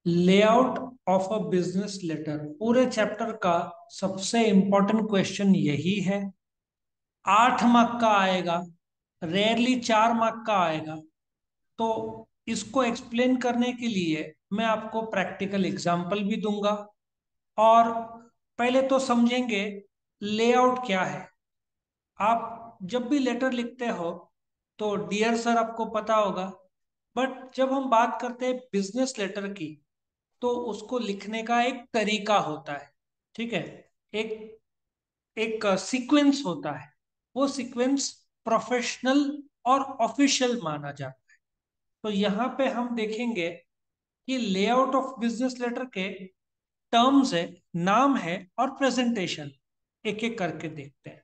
Layout of a business letter पूरे chapter का सबसे इंपॉर्टेंट क्वेश्चन यही है। 8 मार्क का आएगा, रेयरली 4 मार्क का आएगा। तो इसको एक्सप्लेन करने के लिए मैं आपको प्रैक्टिकल एग्जाम्पल भी दूंगा। और पहले तो समझेंगे लेआउट क्या है। आप जब भी लेटर लिखते हो तो डियर सर आपको पता होगा, बट जब हम बात करते हैं बिजनेस लेटर की तो उसको लिखने का एक तरीका होता है। ठीक है, एक एक सीक्वेंस होता है। वो सीक्वेंस प्रोफेशनल और ऑफिशियल माना जाता है। तो यहाँ पे हम देखेंगे कि लेआउट ऑफ बिजनेस लेटर के टर्म्स है, नाम है और प्रेजेंटेशन। एक एक करके देखते हैं।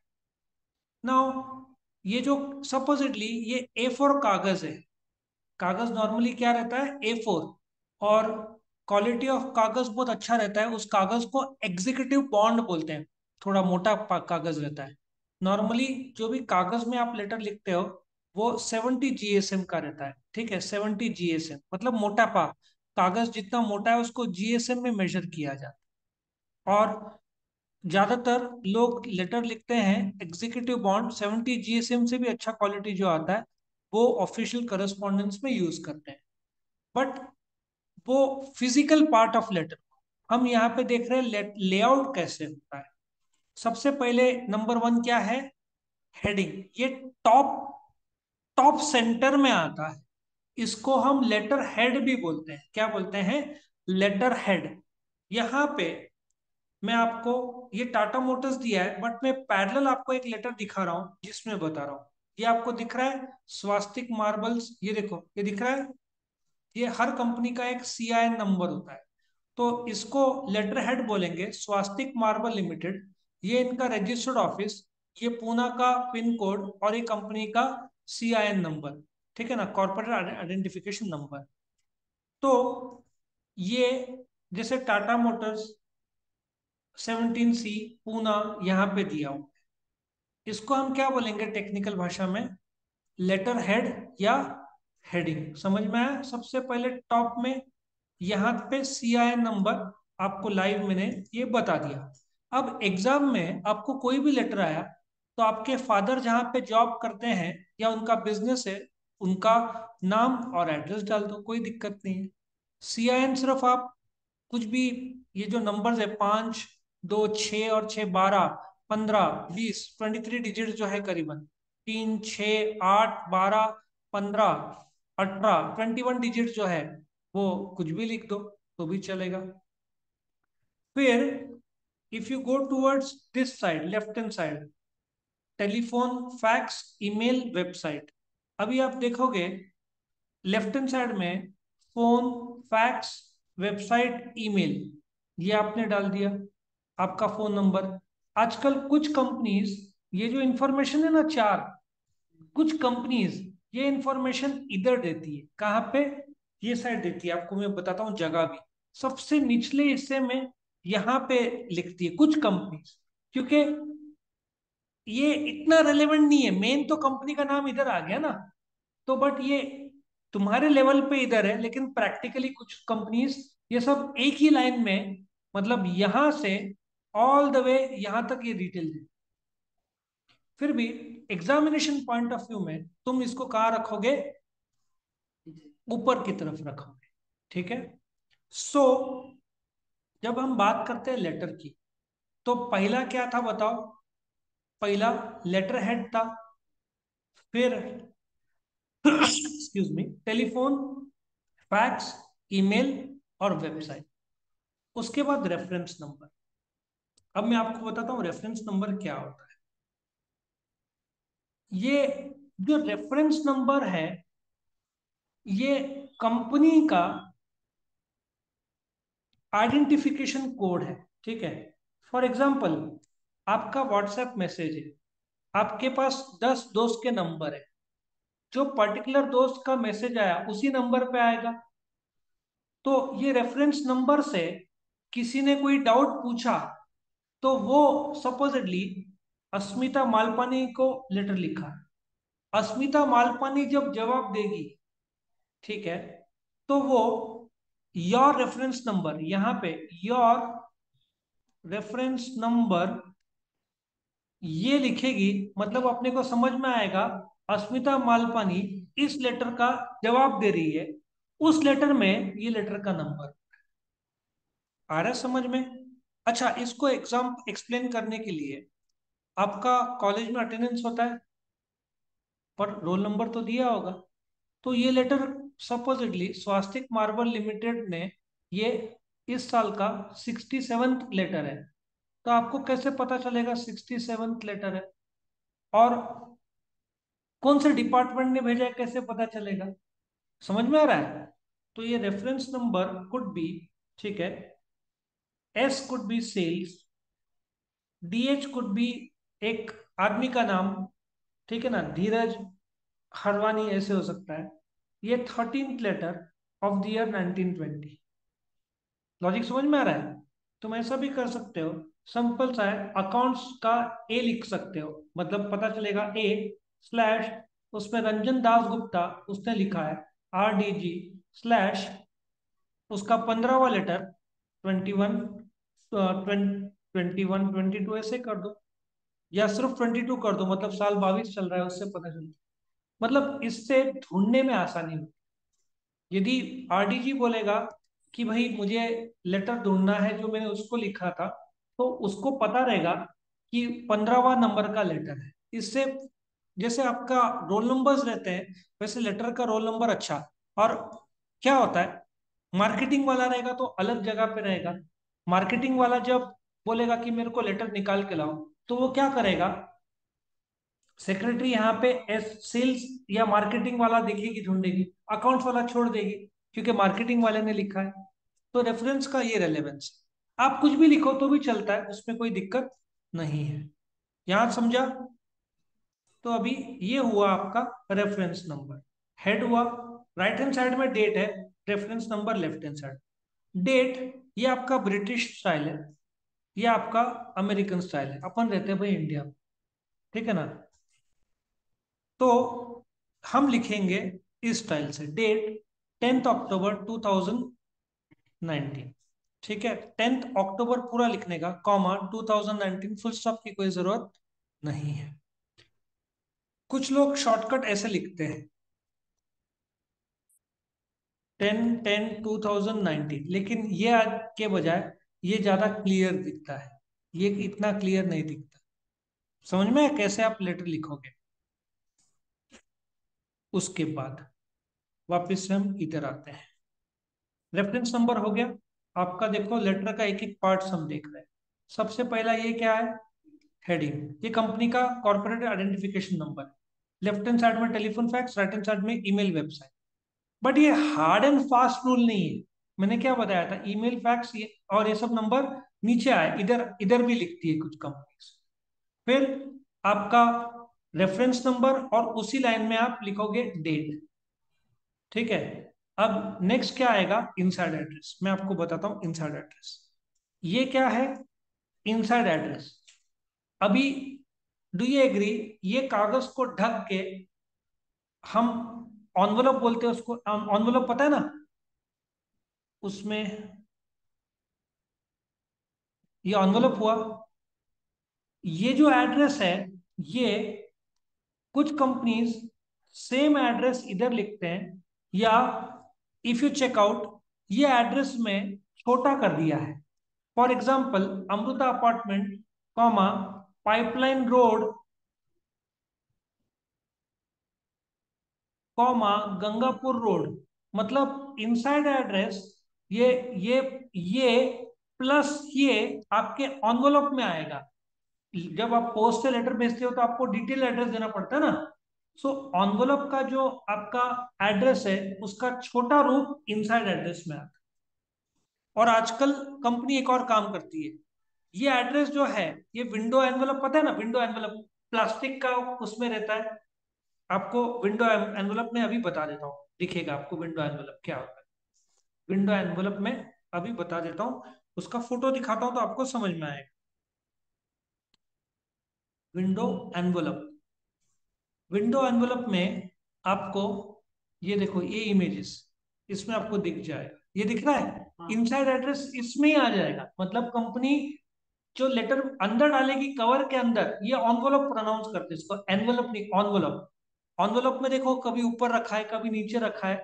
नाउ ये जो सपोजिटली ये A4 कागज है। कागज नॉर्मली क्या रहता है, A4। और क्वालिटी ऑफ कागज बहुत अच्छा रहता है, उस कागज को एग्जीक्यूटिव बॉन्ड बोलते हैं। थोड़ा मोटा कागज रहता है। नॉर्मली जो भी कागज में आप लेटर लिखते हो वो 70 GSM का रहता है। ठीक है, 70 GSM मतलब मोटा कागज जितना मोटा है उसको GSM में मेजर किया जाता है। और ज्यादातर लोग लेटर लिखते हैं एग्जीक्यूटिव बॉन्ड 70 GSM से भी अच्छा क्वालिटी जो आता है वो ऑफिशियल करस्पॉन्डेंस में यूज करते हैं। बट वो फिजिकल पार्ट ऑफ लेटर हम यहाँ पे देख रहे हैं लेआउट कैसे होता है। सबसे पहले नंबर 1 क्या है, हेडिंग। ये टॉप टॉप सेंटर में आता है। इसको हम लेटर हेड भी बोलते हैं। क्या बोलते हैं, लेटर हेड। यहाँ पे मैं आपको ये टाटा मोटर्स दिया है बट मैं पैरेलल आपको एक लेटर दिखा रहा हूँ जिसमें बता रहा हूँ। ये आपको दिख रहा है स्वास्तिक मार्बल्स, ये देखो ये दिख रहा है। ये हर कंपनी का एक CIN नंबर होता है। तो इसको लेटर हेड बोलेंगे, स्वास्तिक मार्बल लिमिटेड। ये इनका रजिस्टर्ड ऑफिस, ये पूना का पिन कोड और ये कंपनी का CIN नंबर। ठीक है ना, कॉर्पोरेट आइडेंटिफिकेशन नंबर। तो ये जैसे टाटा मोटर्स 17C पूना यहाँ पे दिया हूँ। इसको हम क्या बोलेंगे टेक्निकल भाषा में, लेटर हेड या हेडिंग। समझ में आया। सबसे पहले टॉप में यहाँ पे CIN नंबर आपको लाइव मैंने ये बता दिया। अब एग्जाम में आपको कोई भी लेटर आया तो आपके फादर जहाँ पे जॉब करते हैं या उनका बिजनेस है उनका नाम और एड्रेस डाल दो, कोई दिक्कत नहीं है। CIN सिर्फ आप कुछ भी, ये जो नंबर्स है 5, 2, 6 और 6, 12, 15, 20, 23 डिजिट जो है करीबन 3, 6, 8, 12, 15, 18, 21 डिजिट जो है वो कुछ भी लिख दो तो भी चलेगा। फिर if you go towards this side, left hand side, telephone, fax, email, website. अभी आप देखोगे लेफ्ट हैंड साइड में फोन, फैक्स, वेबसाइट, ईमेल, ये आपने डाल दिया आपका फोन नंबर। आजकल कुछ कंपनीज ये जो इंफॉर्मेशन है ना चार, कुछ कंपनीज ये इंफॉर्मेशन इधर देती है। कहाँ पे, ये साइड देती है। आपको मैं बताता हूँ जगह भी, सबसे निचले हिस्से में यहाँ पे लिखती है कुछ कंपनीज। क्योंकि ये इतना रेलेवेंट नहीं है, मेन तो कंपनी का नाम इधर आ गया ना। तो बट ये तुम्हारे लेवल पे इधर है, लेकिन प्रैक्टिकली कुछ कंपनीज ये सब एक ही लाइन में, मतलब यहां से ऑल द वे यहां तक ये डिटेल है। फिर भी एग्जामिनेशन पॉइंट ऑफ व्यू में तुम इसको कहाँ रखोगे, ऊपर की तरफ रखोगे। ठीक है। सो जब हम बात करते हैं लेटर की तो पहला क्या था बताओ। पहला लेटर हेड था, फिर excuse me, telephone, fax, email और वेबसाइट। उसके बाद रेफरेंस नंबर। अब मैं आपको बताता हूँ रेफरेंस नंबर क्या होता है। ये जो रेफरेंस नंबर है ये कंपनी का आइडेंटिफिकेशन कोड है। ठीक है। फॉर एग्जाम्पल आपका व्हाट्सएप मैसेज है, आपके पास 10 दोस्त के नंबर है। जो पर्टिकुलर दोस्त का मैसेज आया उसी नंबर पे आएगा। तो ये रेफरेंस नंबर से किसी ने कोई डाउट पूछा तो वो सपोजिटली अस्मिता मालपानी को लेटर लिखा। अस्मिता मालपानी जब जवाब देगी, ठीक है, तो वो योर रेफरेंस नंबर, यहां पे योर रेफरेंस नंबर ये लिखेगी, मतलब अपने को समझ में आएगा अस्मिता मालपानी इस लेटर का जवाब दे रही है, उस लेटर में ये लेटर का नंबर आ रहा है समझ में। अच्छा, इसको एग्जाम एक्सप्लेन करने के लिए आपका कॉलेज में अटेंडेंस होता है, पर रोल नंबर तो दिया होगा। तो ये लेटर सपोजिटली स्वास्तिक मार्बल लिमिटेड ने, ये इस साल का 67th लेटर है। तो आपको कैसे पता चलेगा 67th लेटर है, और कौन से डिपार्टमेंट ने भेजा है कैसे पता चलेगा? समझ में आ रहा है? तो ये रेफरेंस नंबर कुड बी, ठीक है, S could be sales, DH could be एक आदमी का नाम, ठीक है ना, धीरज हरवानी ऐसे हो सकता है। ये 13th letter of the year 1920। Logic समझ में आ रहा है? तुम ऐसा भी कर सकते हो, सिंपल सा है, अकाउंट्स का ए लिख सकते हो, मतलब पता चलेगा ए स्लैश, उसमें रंजन दास गुप्ता उसने लिखा है RDG स्लैश, उसका 15वां लेटर 21, 21 22 ऐसे कर दो, या सिर्फ 22 कर दो, मतलब साल 22 चल रहा है उससे पता चलता है। मतलब इससे ढूंढने में आसानी होती है। यदि RDG बोलेगा कि भाई मुझे लेटर ढूंढना है जो मैंने उसको लिखा था, तो उसको पता रहेगा कि 15वां नंबर का लेटर है। इससे जैसे आपका रोल नंबर्स रहते हैं, वैसे लेटर का रोल नंबर अच्छा। और क्या होता है, मार्केटिंग वाला रहेगा तो अलग जगह पे रहेगा। मार्केटिंग वाला जब बोलेगा कि मेरे को लेटर निकाल के लाओ, तो वो क्या करेगा, सेक्रेटरी यहाँ पे एस सेल्स या मार्केटिंग वाला देखेगी ढूंढेगी, अकाउंट्स वाला छोड़ देगी, क्योंकि मार्केटिंग वाले ने लिखा है। तो रेफरेंस का ये रेलेवेंस, आप कुछ भी लिखो तो भी चलता है, उसमें कोई दिक्कत नहीं है। यहां समझा? तो अभी ये हुआ आपका रेफरेंस नंबर, हेड हुआ। राइट हैंड साइड में डेट है, reference number left hand side. Date ये आपका ब्रिटिश स्टाइल है, ये आपका अमेरिकन स्टाइल है, अपन रहते हैं भाई इंडिया में, ठीक है ना। तो हम लिखेंगे इस स्टाइल से, डेट 10th अक्टूबर 2019, ठीक है, 10th अक्टूबर पूरा लिखने का, कॉमा 2019, फुल स्टॉप की कोई जरूरत नहीं है। कुछ लोग शॉर्टकट ऐसे लिखते हैं 10/10/2019, लेकिन ये आज के बजाय ये ज्यादा क्लियर दिखता है, ये इतना क्लियर नहीं दिखता। समझ में है कैसे आप लेटर लिखोगे? उसके बाद वापस से हम इधर आते हैं, रेफरेंस नंबर हो गया आपका। देखो लेटर का एक एक पार्ट हम देख रहे हैं। सबसे पहला ये क्या है, हेडिंग, ये कंपनी का कॉर्पोरेट आइडेंटिफिकेशन नंबर है। लेफ्ट हैंड साइड में telephone fax, right hand side में ईमेल वेबसाइट। बट ये हार्ड एंड फास्ट रूल नहीं है। मैंने क्या बताया था, ईमेल फैक्स ये और ये सब नंबर नीचे आए, इधर इधर भी लिखती है कुछ कंपनीज। फिर आपका रेफरेंस नंबर और उसी लाइन में आप लिखोगे डेट, ठीक है। अब नेक्स्ट क्या आएगा, इनसाइड एड्रेस। मैं आपको बताता हूं इनसाइड एड्रेस ये क्या है। इनसाइड एड्रेस, अभी डू यू एग्री, ये कागज को ढक के हम ऑनवलप बोलते हैं उसको, ऑनवलप पता है ना, उसमें ये ऑनवलप हुआ। ये जो एड्रेस है, ये कुछ कंपनीज सेम एड्रेस इधर लिखते हैं, या इफ यू चेकआउट ये एड्रेस में छोटा कर दिया है। For example Amrita apartment, comma pipeline road, comma Gangapur road. मतलब इनसाइड एड्रेस ये ये ये प्लस ये आपके एनवलप में आएगा। जब आप पोस्ट से लेटर भेजते हो तो आपको डिटेल एड्रेस देना पड़ता है ना। सो एनवलप का जो आपका एड्रेस है उसका छोटा रूप इनसाइड एड्रेस में आता है। और आजकल कंपनी एक और काम करती है, ये एड्रेस जो है, ये विंडो एनवलप पता है ना, विंडो एनवलप प्लास्टिक का उसमें रहता है। आपको विंडो एनवलप में अभी बता देता हूँ, दिखेगा आपको विंडो एनवलप क्या होता है। विंडो एनवलप में अभी बता देता हूँ, उसका फोटो दिखाता हूँ तो आपको समझ में आएगा। विंडो एनवलप, विंडो एनवलप में आपको ये देखो, ये इमेजेस इसमें आपको दिख जाएगा। ये दिख रहा है, इनसाइड एड्रेस इसमें ही आ जाएगा। मतलब कंपनी जो लेटर अंदर डालेगी कवर के अंदर, ये एनवलप प्रोनाउंस करते हैं इसको, एनवलप नहीं, एनवलप। एनवलप में देखो कभी ऊपर रखा है कभी नीचे रखा है,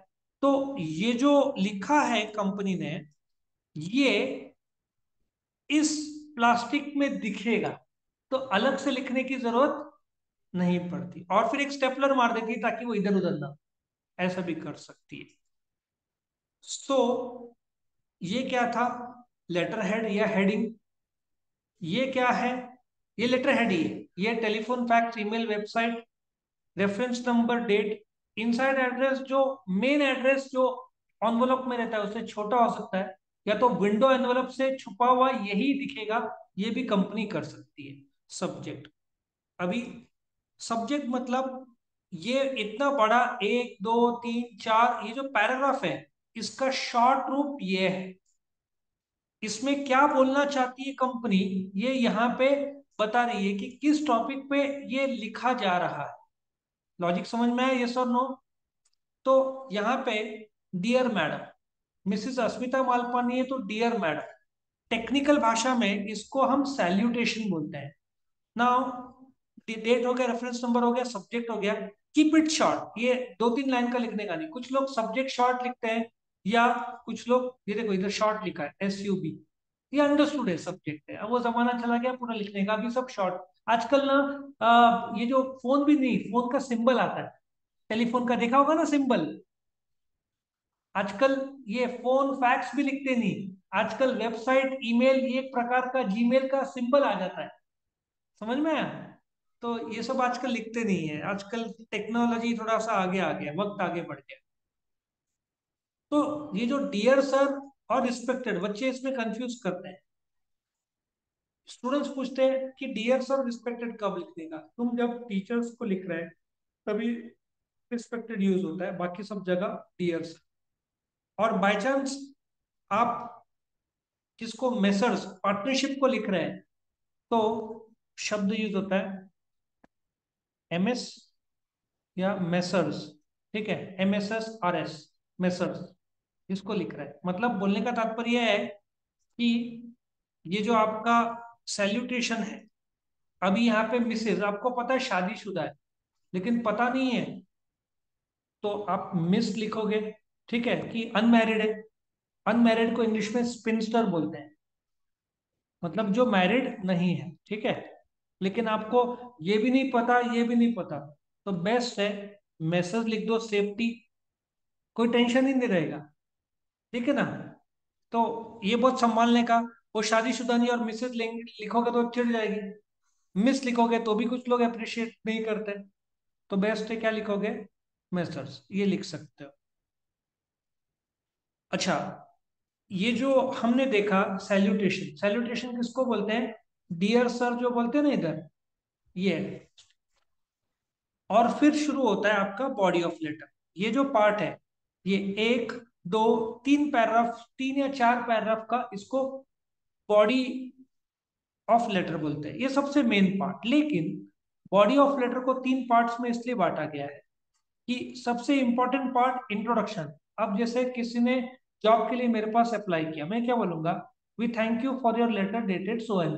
तो ये जो लिखा है कंपनी ने, ये इस प्लास्टिक में दिखेगा, तो अलग से लिखने की जरूरत नहीं पड़ती, और फिर एक स्टेपलर मार देती है ताकि वो इधर उधर ना, ऐसा भी कर सकती है। सो ये क्या था, लेटर हेड या हेडिंग। ये क्या है, ये लेटर हेड ही है। ये telephone, fax, email, website, reference number, date. Inside address जो मेन एड्रेस जो एनवलप में रहता है उससे छोटा हो सकता है, या तो विंडो एनवलप से छुपा हुआ यही दिखेगा, ये भी कंपनी कर सकती है। सब्जेक्ट, अभी सब्जेक्ट मतलब ये इतना बड़ा, 1 2 3 4, ये जो पैराग्राफ है इसका शॉर्ट रूप ये है। इसमें क्या बोलना चाहती है कंपनी, ये यहाँ पे बता रही है कि किस टॉपिक पे ये लिखा जा रहा है। लॉजिक समझ में आया, यस और नो? तो यहाँ पे डियर मैडम, मिसेस अस्मिता मालपानी है तो डियर मैडम। टेक्निकल भाषा में इसको हम सैल्यूटेशन बोलते हैं। नाउ डेट हो गया, रेफरेंस नंबर हो गया, सब्जेक्ट हो गया। कीप इट शॉर्ट, ये 2 3 लाइन का लिखने का नहीं। कुछ लोग सब्जेक्ट शॉर्ट लिखते हैं, या कुछ लोग, ये देखो इधर शॉर्ट लिखा है SUB, ये अंडरस्टूड है, सब्जेक्ट है। अब वो जमाना चला गया पूरा लिखने का, अभी सब शॉर्ट। आजकल ना ये जो फोन भी नहीं, फोन का सिंबल आता है, टेलीफोन का देखा होगा ना सिंबल। आजकल ये फोन फैक्स भी लिखते नहीं, आजकल वेबसाइट, ईमेल, ये एक प्रकार का जीमेल का सिंबल आ जाता है। समझ में आया? तो ये सब आजकल लिखते नहीं है, आजकल टेक्नोलॉजी थोड़ा सा आगे आ गया, वक्त आगे बढ़ गया। तो ये जो डियर सर और रिस्पेक्टेड, बच्चे इसमें कंफ्यूज करते हैं। स्टूडेंट्स पूछते हैं कि डियर सर रिस्पेक्टेड कब लिखने का, तुम जब टीचर्स को लिख रहे हैं तभी रिस्पेक्टेड यूज होता है, बाकी सब जगह डियर सर। और बाय चांस आप किसको, मेसर्स, पार्टनरशिप को लिख रहे हैं, तो शब्द यूज होता है MS या मेसर्स। ठीक है, MSSRS, मेसर्स, इसको लिख रहा है। मतलब बोलने का तात्पर्य है कि ये जो आपका सैल्यूटेशन है, अभी यहाँ पे मिसेज, आपको पता है शादीशुदा है, लेकिन पता नहीं है, तो आप मिस लिखोगे। ठीक है, कि अनमैरिड है। अनमैरिड को इंग्लिश में स्पिंस्टर बोलते हैं, मतलब जो मैरिड नहीं है। ठीक है, लेकिन आपको ये भी नहीं पता, ये भी नहीं पता, तो बेस्ट है मैसेज लिख दो, सेफ्टी, कोई टेंशन ही नहीं रहेगा। ठीक है ना? तो ये बहुत संभालने का। वो शादीशुदा नहीं और मिसेज लिखोगे तो चिढ़ जाएगी, मिस लिखोगे तो भी कुछ लोग अप्रिशिएट नहीं करते, तो बेस्ट है क्या लिखोगे, मिस्टर्स, ये लिख सकते हो। अच्छा, ये जो हमने देखा सैल्यूटेशन, सैल्यूटेशन किसको बोलते हैं, डियर सर जो बोलते हैं ना इधर, ये। और फिर शुरू होता है आपका बॉडी ऑफ लेटर। ये जो पार्ट है, ये 1 2 3 पैराग्राफ, 3 या 4 पैराग्राफ का, इसको बॉडी ऑफ लेटर बोलते हैं, ये सबसे मेन पार्ट। लेकिन बॉडी ऑफ लेटर को 3 पार्ट्स में इसलिए बांटा गया है कि सबसे इंपॉर्टेंट पार्ट इंट्रोडक्शन। अब जैसे किसी ने जॉब के लिए मेरे पास अप्लाई किया, मैं क्या बोलूंगा, we thank you for your letter dated so and.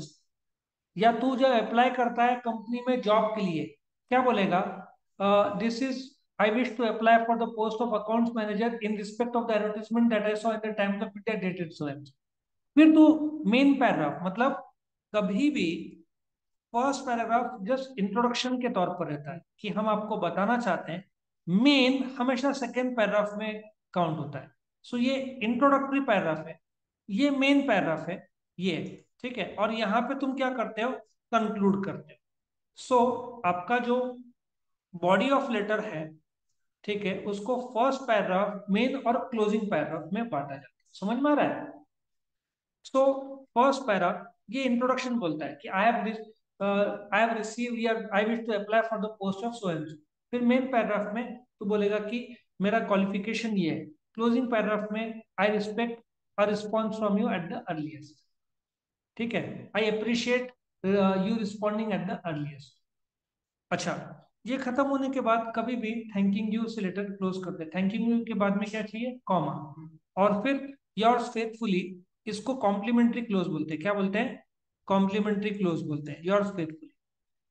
या तू जब अप्लाई करता है कंपनी में जॉब के लिए, क्या बोलेगा, this is, I wish to apply for the post of accounts manager in respect of the advertisement that I saw at the time of the dated so and. फिर तू main paragraph, मतलब कभी भी first paragraph just introduction के तौर पर रहता है कि हम आपको बताना चाहते हैं, मेन हमेशा सेकेंड पैराग्राफ में काउंट होता है। सो ये इंट्रोडक्टरी पैराग्राफ है, ये मेन पैराग्राफ है, ये। ठीक है, और यहाँ पे तुम क्या करते हो, कंक्लूड करते हो। सो आपका जो बॉडी ऑफ लेटर है, ठीक है, उसको फर्स्ट पैराग्राफ, मेन और क्लोजिंग पैराग्राफ में बांटा जाता है। समझ में आ रहा है? सो फर्स्ट पैरा, ये इंट्रोडक्शन बोलता है कि आई हैव रिसीव या I wish to apply for the post of so and so. फिर मेन पैराग्राफ में तो बोलेगा कि मेरा क्वालिफिकेशन ये है। क्लोजिंग पैराग्राफ में I respect a response from you at the earliest. ठीक है, I appreciate you responding at the earliest. अच्छा, ये खत्म होने के बाद कभी भी थैंकिंग यू से लेटर क्लोज करते हैं, थैंकिंग यू के बाद में क्या चाहिए, कॉमा। और फिर योर्स फेथफुली, इसको कॉम्प्लीमेंट्री क्लोज बोलते हैं। क्या बोलते हैं? कॉम्प्लीमेंट्री क्लोज बोलते हैं, योर्स फेथफुली।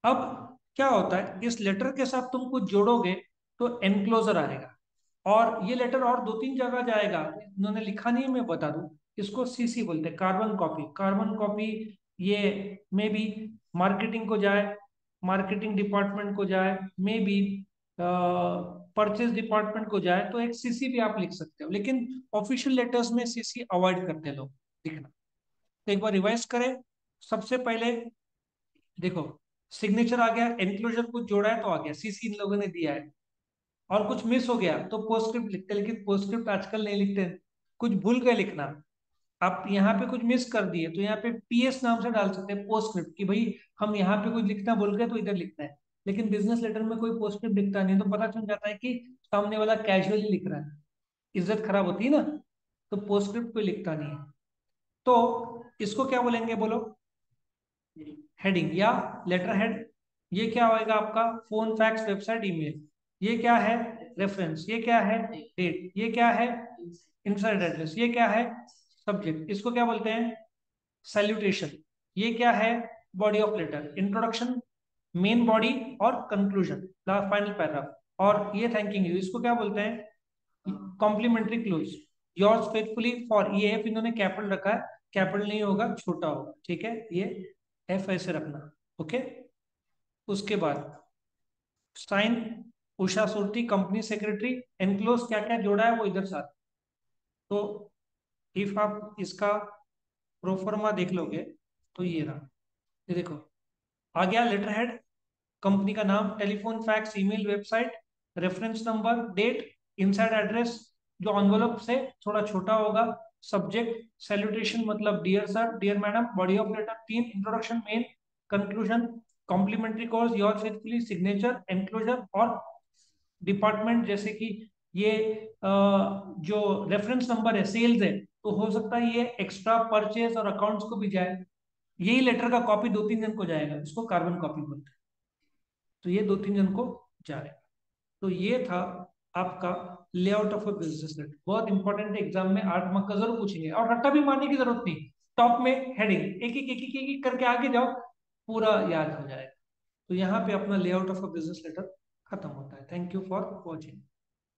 अब क्या होता है, इस लेटर के साथ तुम कुछ जोड़ोगे तो एनक्लोजर आएगा, और ये लेटर और दो तीन जगह जाएगा, इन्होंने लिखा नहीं है, मैं बता दूं। इसको सीसी बोलते हैं, कार्बन कॉपी। कार्बन कॉपी ये मे बी मार्केटिंग को जाए, मार्केटिंग डिपार्टमेंट को जाए, मे बी परचेज डिपार्टमेंट को जाए, तो एक सीसी भी आप लिख सकते हो, लेकिन ऑफिशियल लेटर्स में सीसी अवॉइड करते हैं लोग लिखना। तो एक बार रिवाइज करें। सबसे पहले देखो, सिग्नेचर आ गया, एनक्लोजर कुछ जोड़ा है तो आ गया, सीसी इन लोगों ने दिया है। और कुछ मिस हो गया तो पोस्टस्क्रिप्ट लिखते हैं, लेकिन पोस्टस्क्रिप्ट आजकल नहीं लिखते हैं। कुछ भूल गए लिखना, आप यहाँ पे कुछ मिस कर दिए तो यहाँ पे पीएस नाम से डाल सकते हैं पोस्टस्क्रिप्ट, कि भाई हम यहाँ पे कुछ लिखना भूल गए तो इधर लिखना है। लेकिन बिजनेस लेटर में कोई पोस्टस्क्रिप्ट लिखता नहीं, तो पता चल जाता है कि सामने वाला कैजुअली लिख रहा है, इज्जत खराब होती है ना। तो पोस्टस्क्रिप्ट कोई लिखता नहीं है। तो इसको क्या बोलेंगे बोलो? हेडिंग या लेटर हेड। ये क्या होएगा आपका? Phone, fax, website, email. ये क्या है? रेफरेंस। ये क्या है? डेट। ये क्या है? Inside address. ये क्या है? सब्जेक्ट। इसको क्या बोलते हैं? सैल्यूटेशन। ये क्या है? Body of letter, introduction, main body और कंक्लूजन, फाइनल पैराग्राफ। और ये थैंकिंग यू, इसको क्या बोलते हैं? Complimentary close. Yours faithfully for, ये एफ इन्होंने कैपिटल रखा है, कैपिटल नहीं होगा, छोटा होगा, ठीक है? ये एफ ऐसे रखना। ओके। उसके बाद sign Usha Surti, company secretary. Enclose क्या क्या जोड़ा है वो इधर साथ। तो इफ आप इसका प्रोफर्मा देख लोगे तो ये रहा, ये देखो, आ गया लेटर हेड, कंपनी का नाम, telephone, fax, email, website, reference number, date, inside address जो एनवलप से थोड़ा छोटा होगा, सब्जेक्ट सैल्यूटेशन मतलब dear sir, dear madam, body of letter तीन, introduction, main, conclusion, complimentary course, your faithfully, signature, enclosure, और डिपार्टमेंट जैसे कि ये जो रेफरेंस नंबर है, सेल्स है, तो हो सकता है ये एक्स्ट्रा परचेज और अकाउंट्स को भी जाए। यही लेटर का कॉपी दो तीन जन को जाएगा, इसको कार्बन कॉपी बोलते हैं। तो ये दो तीन जन को जाएगा। तो ये था आपका layout of a business letter. बहुत इंपॉर्टेंट है, एग्जाम में 8 मार्क का जरूर पूछेंगे, और रट्टा भी मारने की जरूरत नहीं। टॉप में हेडिंग एक एक करके आगे जाओ, पूरा याद हो जाएगा। तो यहाँ पे अपना layout of a business letter खत्म होता है। Thank you for watching.